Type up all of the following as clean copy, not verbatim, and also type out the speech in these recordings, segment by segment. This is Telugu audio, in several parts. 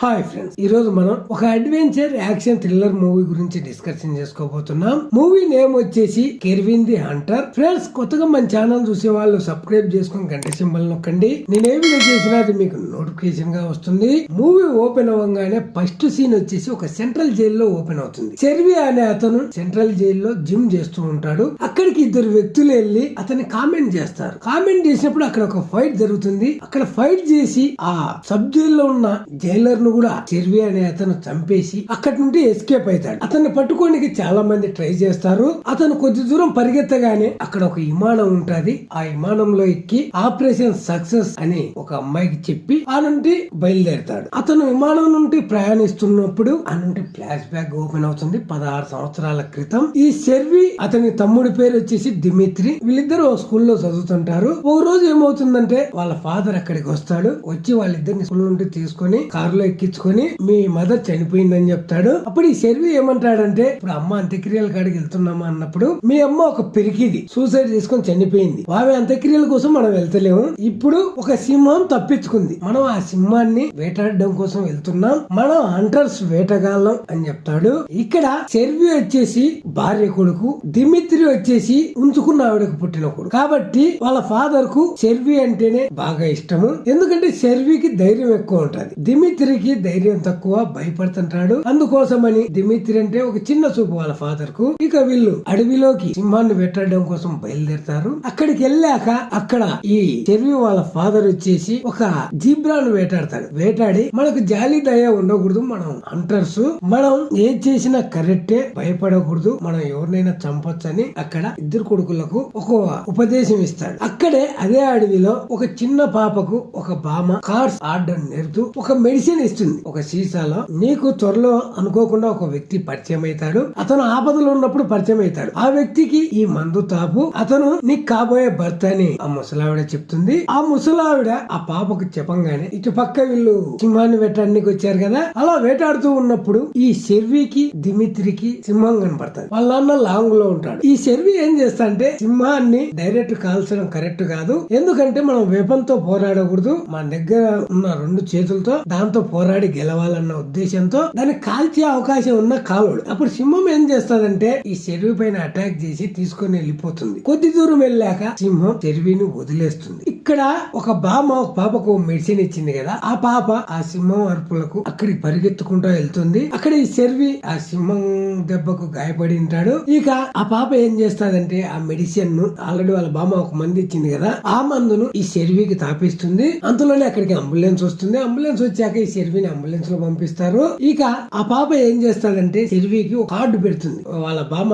హాయ్ ఫ్రెండ్స్, ఈ రోజు మనం ఒక అడ్వెంచర్ యాక్షన్ థ్రిల్లర్ మూవీ గురించి డిస్కషన్ చేసుకోబోతున్నాం. మూవీ నేమ్ వచ్చేసి కెర్విన్ ది హంటర్. ఫ్రెండ్స్, కొత్తగా మన ఛానల్ చూసే వాళ్ళు సబ్స్క్రైబ్ చేసుకుని గంట సింబల్ నొక్కండి. నేను ఏ వీడియో చేసినా అది మీకు నోటిఫికేషన్ గా వస్తుంది. మూవీ ఓపెన్ అవ్వగానే ఫస్ట్ సీన్ వచ్చేసి ఒక సెంట్రల్ జైల్లో ఓపెన్ అవుతుంది. చెర్వి అనే అతను సెంట్రల్ జైల్లో జిమ్ చేస్తూ ఉంటాడు. అక్కడికి ఇద్దరు వ్యక్తులు వెళ్లి అతన్ని కామెంట్ చేస్తారు. కామెంట్ చేసినప్పుడు అక్కడ ఒక ఫైట్ జరుగుతుంది. అక్కడ ఫైట్ చేసి ఆ సబ్ జైల్లో ఉన్న జైలర్ కూడా చెర్వి అనే అతను చంపేసి అక్కడి నుండి ఎస్కేప్ అవుతాడు. అతన్ని పట్టుకోనికి చాలా మంది ట్రై చేస్తారు. అతను కొద్ది దూరం పరిగెత్తగానే అక్కడ ఒక విమానం ఉంటది. ఆ విమానంలో ఎక్కి ఆపరేషన్ సక్సెస్ అని ఒక అమ్మాయికి చెప్పి ఆ నుండి బయలుదేరతాడు. అతను విమానం నుండి ప్రయాణిస్తున్నప్పుడు ఆ నుండి ఫ్లాష్ బ్యాక్ ఓపెన్ అవుతుంది. 16 సంవత్సరాల క్రితం ఈ చెర్వి అతని తమ్ముడి పేరు వచ్చేసి దిమిత్రి. వీళ్ళిద్దరు స్కూల్లో చదువుతుంటారు. ఒక రోజు ఏమవుతుందంటే వాళ్ళ ఫాదర్ అక్కడికి వస్తాడు. వచ్చి వాళ్ళిద్దరిని స్కూల్ నుండి తీసుకొని కారులో ఎక్కించుకొని మీ మదర్ చనిపోయిందని చెప్తాడు. అప్పుడు ఈ చెర్వి ఏమంటాడంటే, ఇప్పుడు అమ్మ అంత్యక్రియల కాడికి వెళ్తున్నామా అన్నప్పుడు, మీ అమ్మ ఒక పిరికిది సూసైడ్ చేసుకొని చనిపోయింది. ఆమె అంత్యక్రియల కోసం మనం వెళ్తలేము. ఇప్పుడు ఒక సింహం తప్పించుకుంది. మనం ఆ సింహాన్ని వేటాడడం కోసం వెళ్తున్నాం. మనం హంటర్స్ వేటగాళ్ళం అని చెప్తాడు. ఇక్కడ చెర్వి వచ్చేసి భార్య కొడుకు, దిమిత్రి వచ్చేసి ఉంచుకున్న ఆవిడకు పుట్టిన కొడుకు. కాబట్టి వాళ్ళ ఫాదర్ కు చెర్వి అంటేనే బాగా ఇష్టము. ఎందుకంటే చెర్వికి ధైర్యం ఎక్కువ ఉంటది, దిమిత్రికి ధైర్యం తక్కువ, భయపడుతుంటాడు. అందుకోసమని దిమిత్రి అంటే ఒక చిన్న చూపు వాళ్ళ ఫాదర్ కు. ఇక వీళ్ళు అడవిలోకి సింహాన్ని వేటాడడం కోసం బయలుదేరతారు. అక్కడికి వెళ్ళాక అక్కడ ఈ చెర్వి వాళ్ళ ఫాదర్ వచ్చేసి ఒక జీబ్రాను వేటాడతాడు. వేటాడి మనకు జాలి దయ ఉండకూడదు, మనం హంటర్స్, మనం ఏం చేసినా కరెక్టే, భయపడకూడదు, మనం ఎవరినైనా చంపొచ్చని అక్కడ ఇద్దరు కొడుకులకు ఒక ఉపదేశం ఇస్తాడు. అక్కడే అదే అడవిలో ఒక చిన్న పాపకు ఒక బామ కార్డ్స్ ఆడడం నేర్పుతూ ఒక మెడిసిన్ ఇస్తుంది. ఒక సీసాలో నీకు త్వరలో అనుకోకుండా ఒక వ్యక్తి పరిచయం అవుతాడు. అతను ఆపదలో ఉన్నప్పుడు పరిచయం అవుతాడు. ఆ వ్యక్తికి ఈ మందు తాపు, అతను నీకు కాబోయే భర్త అని ఆ ముసలావిడ చెప్తుంది. ఆ ముసలావిడ ఆ పాపకు చెప్పంగానే ఇటు పక్క వీళ్ళు సింహాన్ని వేటాడడానికి వచ్చారు కదా, అలా వేటాడుతూ ఉన్నప్పుడు ఈ చెర్వికి దిమిత్రికి సింహం కనపడుతుంది. వాళ్ళ నాన్న లాంగ్ లో ఉంటాడు. ఈ చెర్వి ఏం చేస్తాడంటే, సింహాన్ని డైరెక్ట్ కాల్చడం కరెక్ట్ కాదు, ఎందుకంటే మనం వేపంతో పోరాడకూడదు, మన దగ్గర ఉన్న 2 చేతులతో దాంతో పోరాడి గెలవాలన్న ఉద్దేశంతో దాన్ని కాల్చే అవకాశం ఉన్న కాలుడు. అప్పుడు సింహం ఏం చేస్తాదంటే ఈ చెరువు పైన అటాక్ చేసి తీసుకొని వెళ్ళిపోతుంది. కొద్ది దూరం వెళ్ళాక సింహం చెరువుని వదిలేస్తుంది. ఇక్కడ ఒక బామ ఒక పాపకు మెడిసిన్ ఇచ్చింది కదా, ఆ పాప ఆ సింహం అరుపులకు అక్కడికి పరిగెత్తుకుంటూ వెళ్తుంది. అక్కడ ఈ చెర్వి ఆ సింహం దెబ్బకు గాయపడి ఉంటాడు. ఇక ఆ పాప ఏం చేస్తాదంటే ఆ మెడిసిన్ ను ఆల్రెడీ వాళ్ళ బామ ఒక మంది ఇచ్చింది కదా, ఆ మందును ఈ చెర్వికి తాపిస్తుంది. అంతలోనే అక్కడికి అంబులెన్స్ వస్తుంది. అంబులెన్స్ వచ్చాక ఈ చెర్విని అంబులెన్స్ లో పంపిస్తారు. ఇక ఆ పాప ఏం చేస్తాడంటే చెర్వికి ఒక కార్డు పెడుతుంది. వాళ్ళ బామ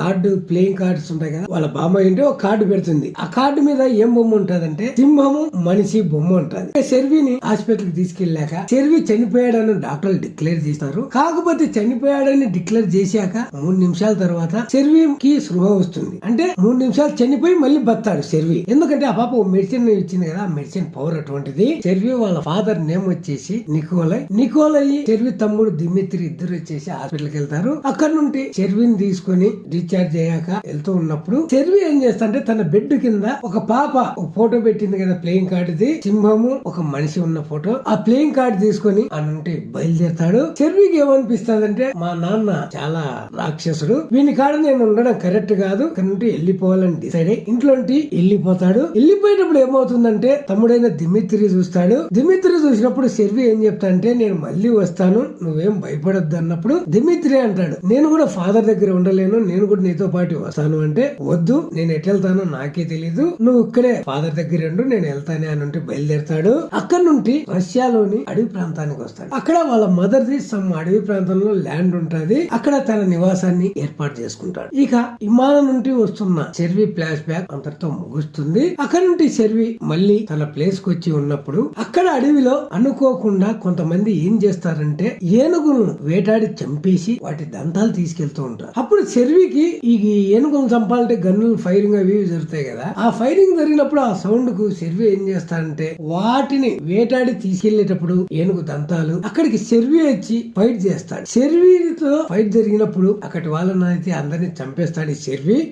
కార్డు, ప్లేయింగ్ కార్డ్స్ ఉంటాయి కదా, వాళ్ళ బామ ఏంటో ఒక కార్డు పెడుతుంది. ఆ కార్డు మీద ఏం బొమ్మ ఉంటదంటే సింహము మనిషి బొమ్మ ఉంటది. చెర్విని హాస్పిటల్ కి తీసుకెళ్లాక చెర్వి చనిపోయాడని డాక్టర్లు డిక్లేర్ చేస్తారు. కాకపోతే చనిపోయాడని డిక్లేర్ చేశాక 3 నిమిషాల తర్వాత చెర్వికి స్పృహ వస్తుంది. అంటే 3 నిమిషాలు చనిపోయి మళ్ళీ బతాడు చెర్వి. ఎందుకంటే ఆ పాప మెడిసిన్ ఇచ్చింది కదా, ఆ మెడిసిన్ పవర్ అటువంటిది. చెర్వి వాళ్ళ ఫాదర్ నేమ్ వచ్చేసి నికోలై చెర్వి తమ్ముడు దిమిత్రి ఇద్దరు వచ్చేసి హాస్పిటల్ కి వెళ్తారు. అక్కడ నుండి చెర్విని తీసుకొని డిశ్చార్జ్ అయ్యాక వెళ్తూ ఉన్నప్పుడు చెర్వి ఏం చేస్తాడంటే తన బెడ్ కింద ఒక పాప ఒక ఫోటో పెట్టింది కదా, ప్లేయింగ్ కార్డ్ ది, సింహము ఒక మనిషి ఉన్న ఫోటో. ఆ ప్లేయింగ్ కార్డ్ తీసుకొని ఆ నుండి బయలుదేరతాడు. చెర్వికి ఏమనిపిస్తాదంటే, మా నాన్న చాలా రాక్షసుడు, వీని కాడ నేను ఉండడం కరెక్ట్ కాదు, ఇక్కడ నుండి వెళ్ళిపోవాలని డిసైడ్ అయ్యి ఇంట్లోంటి వెళ్ళిపోతాడు. వెళ్ళిపోయేటప్పుడు ఏమవుతుందంటే తమ్ముడైన దిమిత్రి చూస్తాడు. దిమిత్రి చూసినప్పుడు చెర్వి ఏం చెప్తాడంటే, నేను మళ్ళీ వస్తాను, నువ్వేం భయపడొద్దు అన్నప్పుడు దిమిత్రి అంటాడు, నేను కూడా ఫాదర్ దగ్గర ఉండలేను, నేను కూడా నీతో పాటు వస్తాను. అంటే వద్దు, నేను ఎటు వెళ్తానో నాకే తెలీదు, నువ్వు ఇక్కడే ఫాదర్ దగ్గర ఉండు, నేను వెళ్తానే అని ఉంటే బయలుదేరతాడు. అక్కడ నుండి రష్యాలోని అడవి ప్రాంతానికి వస్తాడు. అక్కడ వాళ్ళ మదర్ ది సమ్ అడవి ప్రాంతంలో ల్యాండ్ ఉంటది. అక్కడ తన నివాసాన్ని ఏర్పాటు చేసుకుంటాడు. ఇక విమానం నుండి వస్తున్న చెర్వి ఫ్లాష్ బ్యాక్ అంతటితో ముగుస్తుంది. అక్కడ నుండి చెర్వి మళ్ళీ తన ప్లేస్ కు వచ్చి ఉన్నప్పుడు అక్కడ అడవిలో అనుకోకుండా కొంతమంది ఏం చేస్తారంటే ఏనుగును వేటాడి చంపేసి వాటి దంతాలు తీసుకెళ్తూ ఉంటారు. అప్పుడు చెర్వికి ఈ ఏనుగును చంపాలంటే గన్నులు ఫైరింగ్ అవి జరుగుతాయి కదా, ఆ ఫైరింగ్ జరిగినప్పుడు ఆ సౌండ్ కు చెర్వి ఏం చేస్తాడంటే వాటిని వేటాడి తీసుకెళ్లేటప్పుడు ఏనుగు దంతాలు అక్కడికి చెర్వి వచ్చి ఫైట్ చేస్తాడు. చెర్వితో ఫైట్ జరిగినప్పుడు అక్కడి వాళ్ళనైతే అందరినీ చంపేస్తాడు.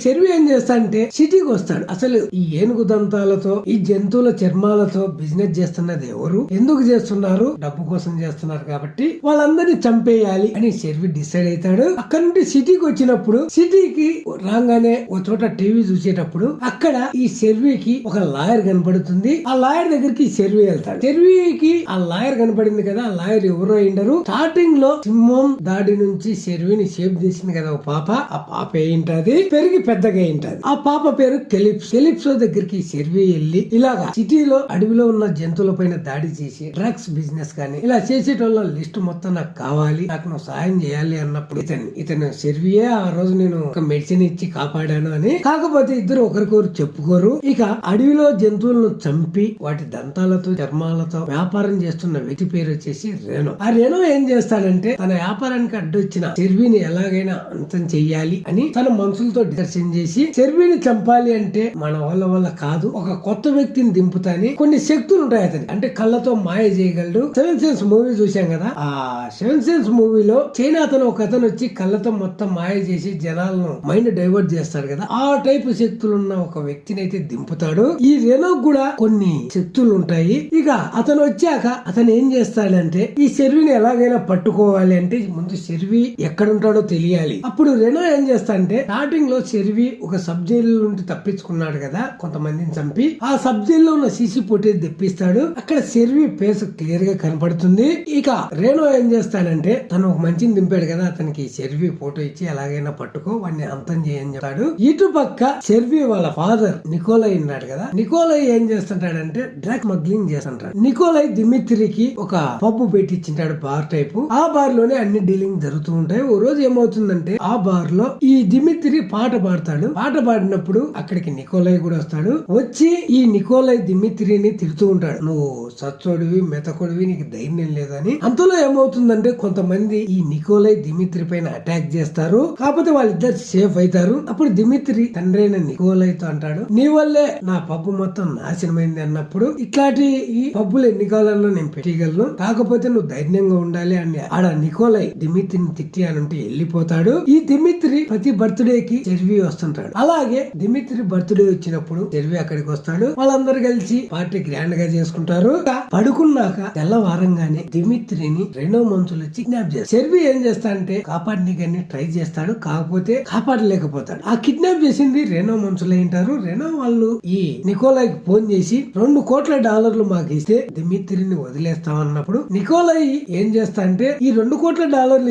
చెర్వి ఏం చేస్తాడంటే సిటీకి వస్తాడు. అసలు ఈ ఏనుగు దంతాలతో ఈ జంతువుల చర్మాలతో బిజినెస్ చేస్తున్నది ఎవరు, ఎందుకు చేస్తున్నారు, డబ్బు కోసం చేస్తున్నారు కాబట్టి వాళ్ళందరినీ చంపేయాలి అని షెర్వి డిసైడ్ అవుతాడు. అక్కడ నుండి సిటీకి వచ్చినప్పుడు సిటీకి రాగానే ఒక చోట టీవీ చూసేటప్పుడు అక్కడ ఈ షెర్వికి ఒక లాయర్ కనపడుతుంది. ఆ లాయర్ దగ్గరికి షెర్వి వెళ్తాడు. షెర్వికి ఆ లాయర్ కనపడింది కదా, ఆ లాయర్ ఎవరో అయింటారు. స్టార్టింగ్ లో సింహం దాడి నుంచి షెర్విని షేప్ చేసింది కదా ఒక పాప, ఆ పాప ఏంటది పెరిగి పెద్దగా ఏంటది. ఆ పాప పేరు కెలిప్సో దగ్గరికి షెర్వి వెళ్ళి ఇలాగా సిటీలో అడవిలో ఉన్న జంతువుల పైన దాడి చేసి డ్రగ్స్ బిజినెస్ కానీ ఇలా చేసేటోళ్ళ లిస్ట్ మొత్తం నాకు కావాలి, నాకు నువ్వు సాయం చేయాలి అన్నప్పుడు ఇతను షెర్వియే ఆ రోజు నేను ఒక మెడిసిన్ ఇచ్చి కాపాడాను అని. కాకపోతే ఇద్దరు ఒకరికొకరు చెప్పుకోరు. ఇక అడవిలో జంతువులను చంపి వాటి దంతాలతో చర్మాలతో వ్యాపారం చేస్తున్న వ్యక్తి పేరు వచ్చేసి రేనో. ఆ రేనో ఏం చేస్తాడంటే తన వ్యాపారానికి అడ్డొచ్చిన షెర్విని ఎలాగైనా అంతం చెయ్యాలి అని తన మనుషులతో డిస్కషన్ చేసి షెర్విని చంపాలి అంటే మన వల్ల కాదు, ఒక కొత్త వ్యక్తిని దింపుతాని కొన్ని శక్తులు ఉంటాయి అతని, అంటే కళ్ళతో మాయ చేయగలడు. 7 సెన్స్ మూవీ చూసాం కదా, ఆ 7 సెన్స్ మూవీలో చైనా ఒక అతను వచ్చి కళ్ళతో మొత్తం మాయ చేసి జనాలను మైండ్ డైవర్ట్ చేస్తాడు కదా, ఆ టైపు శక్తులు ఉన్న ఒక వ్యక్తిని అయితే దింపుతాడు. ఈ రేనో కూడా కొన్ని శక్తులు ఉంటాయి. ఇక అతను వచ్చాక అతను ఏం చేస్తాడంటే ఈ షెర్విని ఎలాగైనా పట్టుకోవాలి అంటే ముందు షెర్వి ఎక్కడుంటాడో తెలియాలి. అప్పుడు రేనో ఏం చేస్తాడంటే స్టార్టింగ్ లో షెర్వి ఒక సబ్ జైలు నుండి తప్పించుకున్నాడు కదా కొంతమందిని చంపి, ఆ సబ్ జైల్లో ఉన్న సీసీ ఫుటేజ్ తెప్పిస్తాడు. అక్కడ షెర్వి ఫేస్ క్లియర్ గా కనపడుతుంది. ఇక రేనో ఏం చేస్తాడంటే తను ఒక మంచిని దింపాడు కదా, అతనికి షెర్వి ఫోటో ఇచ్చి ఎలాగైనా పట్టుకో వాడిని అంతం చేయని చెప్తాడు. ఇటు పక్క షెర్వి వాళ్ళ ఫాదర్ నికోలై ఉన్నాడు కదా, నికోలై ఏం చేస్తుంటాడంటే డ్రగ్ స్మగ్లింగ్ చేస్తుంటాడు. నికోలై దిమిత్రికి ఒక పబ్బు పెట్టించింటాడు, బార్ టైపు. ఆ బార్ లోనే అన్ని డీలింగ్ జరుగుతూ ఉంటాయి. ఓ రోజు ఏమవుతుందంటే ఆ బార్ లో ఈ దిమిత్రి పాట పాడతాడు. పాట పాడినప్పుడు అక్కడికి నికోలై కూడా వస్తాడు. వచ్చి ఈ నికోలై దిమిత్రిని తిడుతూ ఉంటాడు, నువ్వు సచ్చోడివి మెతకొడివి, నీకు ధైర్యం లేదని. అంతలో ఏమవుతుందంటే కొంతమంది ఈ నికోలై దిమిత్రి పైన అటాక్ చేస్తారు. కాకపోతే వాళ్ళిద్దరు సేఫ్ అవుతారు. అప్పుడు దిమిత్రి తండ్రైన నికోలైతో అంటాడు, నీ వల్లే నా పబ్బు మొత్తం నాశనమైంది అన్నప్పుడు ఇట్లాంటి ఈ పబ్బులు ఎన్ని కాలంలో నేను పెట్టగలను, కాకపోతే నువ్వు ధైర్యంగా ఉండాలి అని ఆడ నికోలై దిమిత్రిని తిట్టి అని వెళ్ళిపోతాడు. ఈ దిమిత్రి ప్రతి బర్త్డే కి షెర్వి వస్తుంటాడు. అలాగే దిమిత్రి బర్త్డే వచ్చినప్పుడు షెర్వి అక్కడికి వస్తాడు. వాళ్ళందరూ కలిసి పార్టీ గ్రాండ్ గా చేసుకుంటారు. పడుకున్నాక తెల్లవారంగానే దిమిత్రిని రెండో మనుషులు వచ్చి కిడ్నాప్ చేస్తారు. షెర్వి ఏం చేస్తాడంటే కాపాడనీకని ట్రై చేస్తాడు, కాకపోతే కాపాడలేకపోతాడు. ఆ కిడ్నాప్ చేసింది రెనో మనుషులు ఏంటారు. రెనో వాళ్ళు ఈ నికోలైకి ఫోన్ చేసి $2 కోట్ల మాకు ఇస్తే దిమిత్రిని వదిలేస్తామన్నప్పుడు నికోలై ఏం చేస్తా అంటే ఈ $2 కోట్ల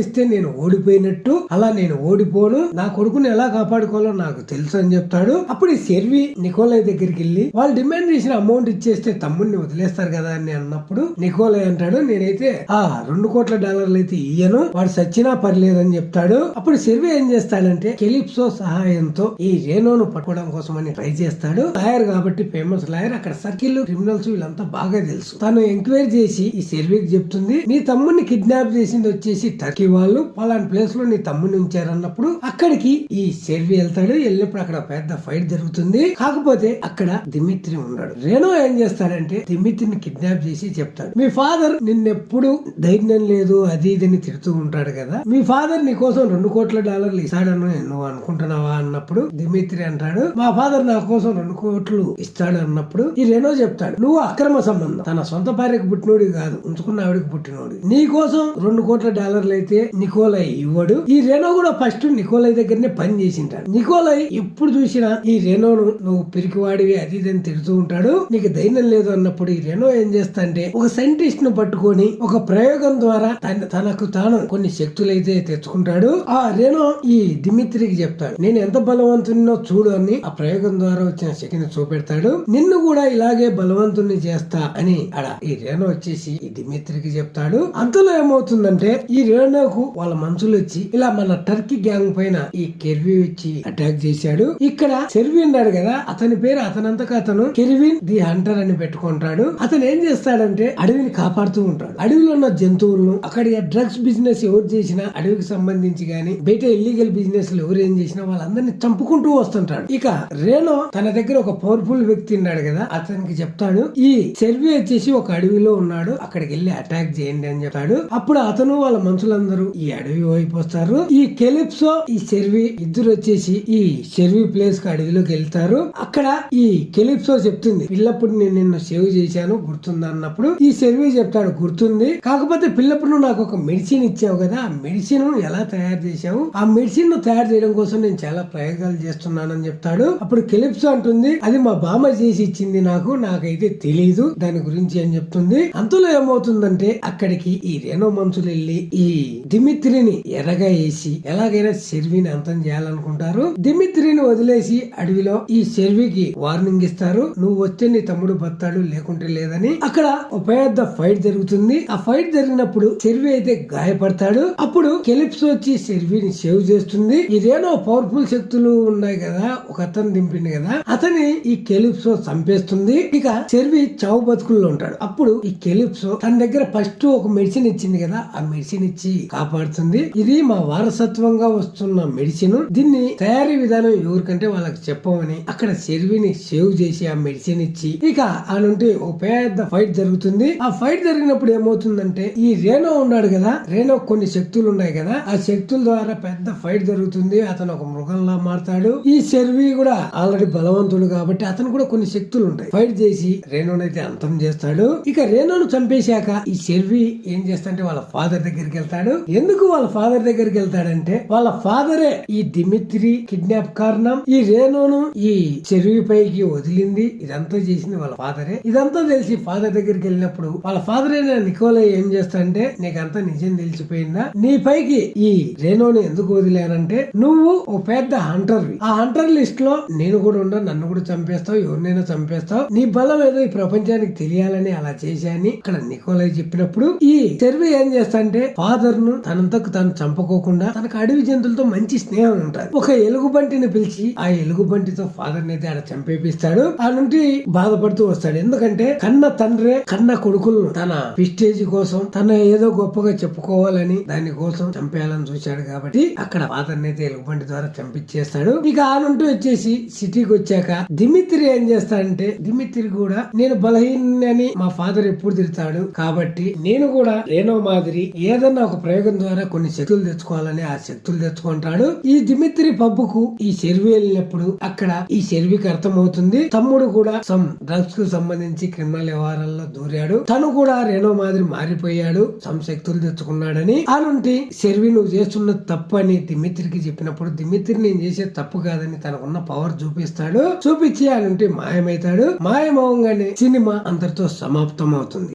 ఇస్తే నేను ఓడిపోయినట్టు, అలా నేను ఓడిపోను, నా కొడుకుని ఎలా కాపాడుకోవాలో నాకు తెలుసు అని చెప్తాడు. అప్పుడు ఈ షెర్వి నికోలై దగ్గరికి వెళ్ళి వాళ్ళు డిమాండ్ చేసిన అమౌంట్ ఇచ్చేస్తే తమ్ముడిని వదిలేస్తారు కదా అని అన్నప్పుడు నికోలై అంటాడు, నేనైతే ఆ $2 కోట్ల అయితే ఇయ్యను, వాడు సచ్చినా పర్లేదని చెప్తాడు. అప్పుడు షెర్వి ఏం చేస్తాడంటే కెలిప్సో సహాయంతో ఈ రేనోను పట్టుకోవడం కోసం అని ట్రై చేస్తాడు. లాయర్ కాబట్టి ఫేమస్ లాయర్, అక్కడ సర్కిల్ క్రిమినల్స్ వీళ్ళంతా బాగా తెలుసు. తను ఎంక్వైరీ చేసి ఈ షెర్వికి చెప్తుంది, నీ తమ్ముడిని కిడ్నాప్ చేసింది వచ్చేసి టర్కీ వాళ్ళు, పలానా ప్లేస్ లో నీ తమ్ముడిని ఉంచారన్నప్పుడు అక్కడికి ఈ షెర్వి వెళ్తాడు. వెళ్ళినప్పుడు అక్కడ పెద్ద ఫైట్ జరుగుతుంది. కాకపోతే అక్కడ దిమిత్రి ఉన్నాడు. రేనో ఏం చేస్తాడంటే దిమిత్రిని కిడ్నాప్ చేసి చెప్తాడు, మీ ఫాదర్ నిన్నెప్పుడు ధైర్యం లేదు అది ఇదని తిడుతూ ఉంటాడు కదా, మీ ఫాదర్ నీ కోసం $2 కోట్ల ఇస్తాడని నువ్వు అనుకుంటున్నావా అన్నప్పుడు దిమిత్రి అంటాడు, మా ఫాదర్ నా కోసం 2 కోట్లు ఇస్తాడు అన్నప్పుడు ఈ రేనో చెప్తాడు, నువ్వు అక్రమ సంబంధం, తన సొంత భార్యకు పుట్టినోడి కాదు ఉంచుకున్న ఆవిడకి పుట్టినోడు, నీ కోసం $2 కోట్ల అయితే నికోలై ఇవ్వడు. ఈ రేనో కూడా ఫస్ట్ నికోలై దగ్గరనే పని చేసింటాడు. నికోలై ఎప్పుడు చూసినా ఈ రేనోను నువ్వు పిరికివాడివి అది ఇదని తిడుతూ ఉంటాడు, నీకు ధైర్యం లేదు అన్నప్పుడు ఈ రేనో ఏం చేస్తా అంటే ఒక సైంటిస్ట్ ను పట్టుకొని ఒక ప్రయోగం ద్వారా తనకు తాను కొన్ని శక్తులైతే తెచ్చుకుంటాడు. ఆ రేనో ఈ దిమిత్రికి చెప్తాడు, నేను ఎంత బలవంతున్నో చూడు అని ఆ ప్రయోగం ద్వారా వచ్చిన శక్తిని చూపెడతాడు. నిన్ను కూడా ఇలాగే బలవంతుని చేస్తా అని అక్కడ ఈ రేనో వచ్చేసి ఈ దిమిత్రికి చెప్తాడు. అంతలో ఏమవుతుందంటే ఈ రేనోకు వాళ్ళ మనుషులు వచ్చి ఇలా మన టర్కీ గ్యాంగ్ పైన ఈ కెర్వి వచ్చి అటాక్ చేశాడు. ఇక్కడ షెర్వి ఉన్నాడు కదా, అతని పేరు అతనంతగా అతను కెర్విన్ ది హంటర్ అని పెట్టుకుంటాడు. అతను ఏం చేస్తాడంటే అడవిని కాపాడుతూ ఉంటాడు. అడవిలో ఉన్న జంతువులను అక్కడ డ్రగ్స్ బిజినెస్ ఎవరు చేసినా అడవికి సంబంధించి గానీ బయట ఇల్లీగల్ బిజినెస్ ఎవరు ఏం చేసినా వాళ్ళందరినీ చంపుకుంటూ వస్తుంటాడు. ఇక రేనో తన దగ్గర ఒక పవర్ఫుల్ వ్యక్తి ఉన్నాడు కదా, అతనికి చెప్తాడు ఈ షెర్వి వచ్చేసి ఒక అడవిలో ఉన్నాడు, అక్కడికి వెళ్ళి అటాక్ చేయండి అని చెప్తాడు. అప్పుడు అతను వాళ్ళ మనుషులందరూ ఈ అడవి వైపు వస్తారు. ఈ కెలిప్సో ఈ షెర్వి ఇద్దరు వచ్చేసి ఈ షెర్వి ప్లేస్ కి అడవిలోకి వెళ్తారు. అక్కడ ఈ కెలిప్సో చెప్తుంది, పిల్లప్పుడు నేను నిన్ను సేవ్ చేశాను గుర్తుందా అన్నప్పుడు ఈ షెర్వి చెప్తాడు, చెప్తాడు, గుర్తుంది, కాకపోతే పిల్లప్పుడు నువ్వు నాకు ఒక మెడిసిన్ ఇచ్చావు కదా, ఆ మెడిసిన్ ఎలా తయారు చేసావు, ఆ మెడిసిన్ ను తయారు చేయడం కోసం నేను చాలా ప్రయోగాలు చేస్తున్నానని చెప్తాడు. అప్పుడు కెలిప్సో అంటుంది, అది మా బామ్మ చేసి ఇచ్చింది, నాకైతే తెలీదు దాని గురించి అని చెప్తుంది. అంతలో ఏమవుతుందంటే అక్కడికి ఈ రేనో మనుషులు వెళ్లి ఈ దిమిత్రిని ఎర్రగా వేసి ఎలాగైనా సెర్వీని అంతం చేయాలనుకుంటారు. దిమిత్రిని వదిలేసి అడవిలో ఈ సెర్వీకి వార్నింగ్ ఇస్తారు, నువ్వు వస్తే నీ తమ్ముడు బతాడు, లేకుంటే లేదని. అక్కడ ఒక పెద్ద ఫైట్ జరుగుతుంది. ఆ ఫైట్ జరిగినప్పుడు సెర్వీ అయితే గాయపడతాడు. అప్పుడు కెలిప్సో వచ్చి సెర్వీని సేవ్ చేస్తుంది. ఈ రేనో పవర్ఫుల్ శక్తులు ఉన్నాయి కదా, ఒక అతను దింపింది కదా, అతని ఈ కెలిప్సో చంపేస్తుంది. ఇక సెర్వీ చావు బతుకుల్లో ఉంటాడు. అప్పుడు ఈ కెలిప్సో తన దగ్గర ఫస్ట్ ఒక మెడిసిన్ ఇచ్చింది కదా, ఆ మెడిసిన్ ఇచ్చి కాపాడుతుంది. ఇది మా వారసత్వంగా వస్తున్న మెడిసిన్, దీన్ని తయారీ విధానం ఎవరికంటే వాళ్ళకి చెప్పమని అక్కడ సెర్వీని సేవ్ చేసి ఆ మెడిసిన్ ఇచ్చి ఇక ఆ నుండి ఒక పెద్ద ఫైట్ జరుగుతుంది. ఆ ఫైట్ జరిగినప్పుడు ఏమవుతుందంటే ఈ రేనో ఉన్నాడు కదా, రేనో కొన్ని శక్తులు ఉన్నాయి కదా, ఆ శక్తుల ద్వారా పెద్ద ఫైట్ జరుగుతుంది. అతను ఒక మృగంలా మారుతాడు. ఈ సెర్వీ కూడా ఆల్రెడీ బలవంతుడు కాబట్టి అతను కూడా కొన్ని శక్తులు ఉంటాయి. ఫైట్ చేసి రేనోనైతే అంతం చేస్తాడు. ఇక రేనోను చంపేశాక ఈ సెర్వీ ఏం చేస్తాడంటే వాళ్ళ ఫాదర్ దగ్గరికి వెళ్తాడు. ఎందుకు వాళ్ళ ఫాదర్ దగ్గరికి వెళ్తాడంటే వాళ్ళ ఫాదరే ఈ దిమిత్రి కిడ్నాప్ కారణం, ఈ రేనోను ఈ సెర్వీ పైకి వదిలింది, ఇదంతా చేసింది వాళ్ళ ఫాదరే. ఇదంతా తెలిసి ఫాదర్ దగ్గరికి వెళ్ళినప్పుడు వాళ్ళ ఫాదర్ అయిన నికోలై ఏం చేస్తాడంటే, నీకంతా నిజం తెలిసిపోయిందా, నీ పైకి ఈ రేనోని ఎందుకు వదిలేనంటే నువ్వు ఓ పెద్ద హంటర్, ఆ హంటర్ లిస్ట్ లో నేను కూడా ఉండ, నన్ను కూడా చంపేస్తావు, ఎవరినైనా చంపేస్తావు, నీ బలం ఏదో ఈ ప్రపంచానికి తెలియాలని అలా చేశాని ఇక్కడ నికోలై చెప్పినప్పుడు ఈ సెర్వీ ఏం చేస్తాడంటే ఫాదర్ ను తనంతకు తాను చంపకోకుండా తనకు అడవి జంతువులతో మంచి స్నేహం ఉంటుంది. ఒక ఎలుగుబంటిని పిలిచి ఆ ఎలుగుబంటితో ఫాదర్ ని అయితే ఆడ చంపేపిస్తాడు. ఆ నుండి బాధపడుతూ వస్తాడు. ఎందుకంటే కన్న తండ్రే కన్న కొడుకులను తన ప్రెస్టేజ్ కోసం, తన ఏదో గొప్పగా చెప్పుకోవాలని దాని కోసం చంపేయాలని చూశాడు కాబట్టి అక్కడ ఫాదర్ ని అయితే ఎలుగుబంటి ద్వారా చంపించేస్తాడు. ఇక ఆ నుండి వచ్చేసి సిటీకి వచ్చాక దిమిత్రి ఏం చేస్తాడంటే, దిమిత్రి కూడా నేను బలహీనని మా ఫాదర్ ఎప్పుడు తిడతాడు కాబట్టి నేను కూడా రేనో మాదిరి ఏదన్నా ఒక ప్రయోగం ద్వారా కొన్ని శక్తులు తెచ్చుకోవాలని ఆ శక్తులు తెచ్చుకుంటాడు. ఈ దిమిత్రి పబ్బుకు ఈ సెర్వీ వెళ్ళినప్పుడు అక్కడ ఈ సెర్వీకి అర్థమవుతుంది తమ్ముడు కూడా సమ్ డ్రగ్స్ కు సంబంధించి క్రిమినల్ వ్యవహారాల్లో దూరాడు, తను కూడా రేనో మాదిరి మారిపోయాడు, సమ్ శక్తులు తెచ్చుకున్నాడని. ఆ నుండి సెర్వీ నువ్వు చేస్తున్న తప్పు అని దిమిత్రికి చెప్పినప్పుడు దిమిత్రి నేను చేసే తప్పు కాదని తనకున్న పవర్ చూపిస్తాడు. చూపించి ఆ నుండి మాయమైతాడు. మాయమవగానే సినిమా అంతటితో సమాప్తం అవుతుంది.